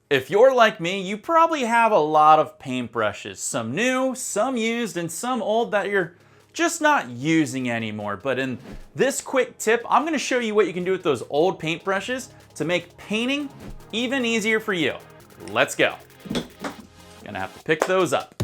If you're like me, you probably have a lot of paintbrushes, some new, some used, and some old that you're just not using anymore. But in this quick tip, I'm gonna show you what you can do with those old paintbrushes to make painting even easier for you. Let's go. Gonna have to pick those up.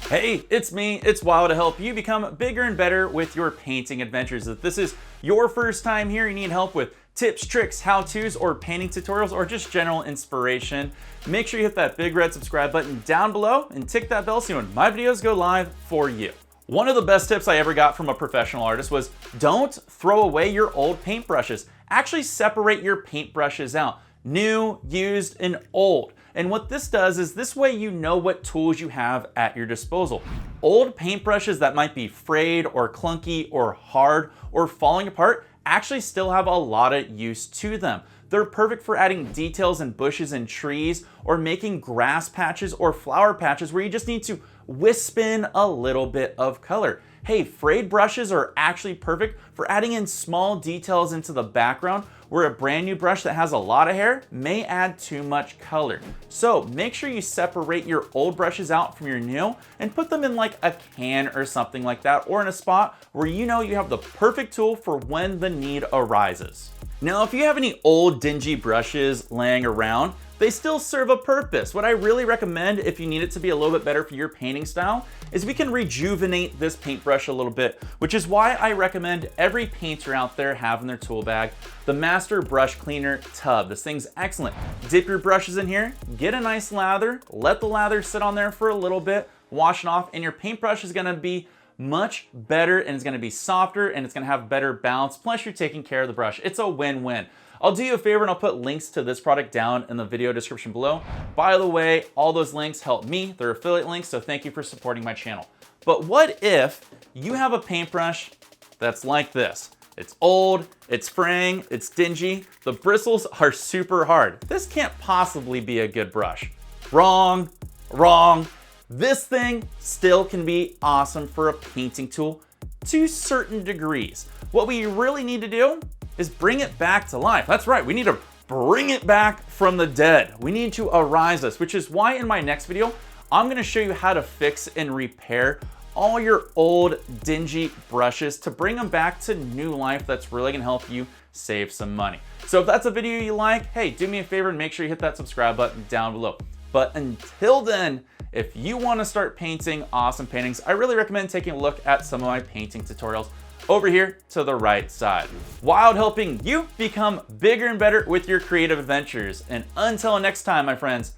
Hey, it's me, it's Wow, to help you become bigger and better with your painting adventures. If this is your first time here, you need help with tips, tricks, how-tos, or painting tutorials, or just general inspiration, make sure you hit that big red subscribe button down below and tick that bell so when my videos go live for you. One of the best tips I ever got from a professional artist was don't throw away your old paintbrushes. Actually separate your paintbrushes out. New, used, and old. And what this does is this way you know what tools you have at your disposal. Old paintbrushes that might be frayed or clunky or hard or falling apart actually still have a lot of use to them. They're perfect for adding details in bushes and trees or making grass patches or flower patches where you just need to wisp in a little bit of color. Hey, frayed brushes are actually perfect for adding in small details into the background where a brand new brush that has a lot of hair may add too much color. So make sure you separate your old brushes out from your new and put them in like a can or something like that, or in a spot where you know you have the perfect tool for when the need arises. Now, if you have any old dingy brushes laying around, they still serve a purpose. What I really recommend if you need it to be a little bit better for your painting style is we can rejuvenate this paintbrush a little bit, which is why I recommend every painter out there have in their tool bag the Master Brush Cleaner Tub. This thing's excellent. Dip your brushes in here, get a nice lather, let the lather sit on there for a little bit, wash it off, and your paintbrush is gonna be much better and it's gonna be softer and it's gonna have better bounce. Plus you're taking care of the brush. It's a win-win. I'll do you a favor and I'll put links to this product down in the video description below. By the way, all those links help me. They're affiliate links, so thank you for supporting my channel. But what if you have a paintbrush that's like this? It's old, it's fraying, it's dingy, the bristles are super hard. This can't possibly be a good brush. Wrong, wrong. This thing still can be awesome for a painting tool to certain degrees. What we really need to do is bring it back to life. That's right, we need to bring it back from the dead. We need to arise this, which is why in my next video, I'm gonna show you how to fix and repair all your old dingy brushes to bring them back to new life. That's really gonna help you save some money. So if that's a video you like, hey, do me a favor and make sure you hit that subscribe button down below. But until then, if you wanna start painting awesome paintings, I really recommend taking a look at some of my painting tutorials over here to the right side. Wild helping you become bigger and better with your creative adventures. And until next time, my friends,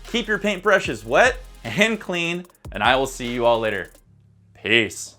keep your paintbrushes wet and clean, and I will see you all later. Peace.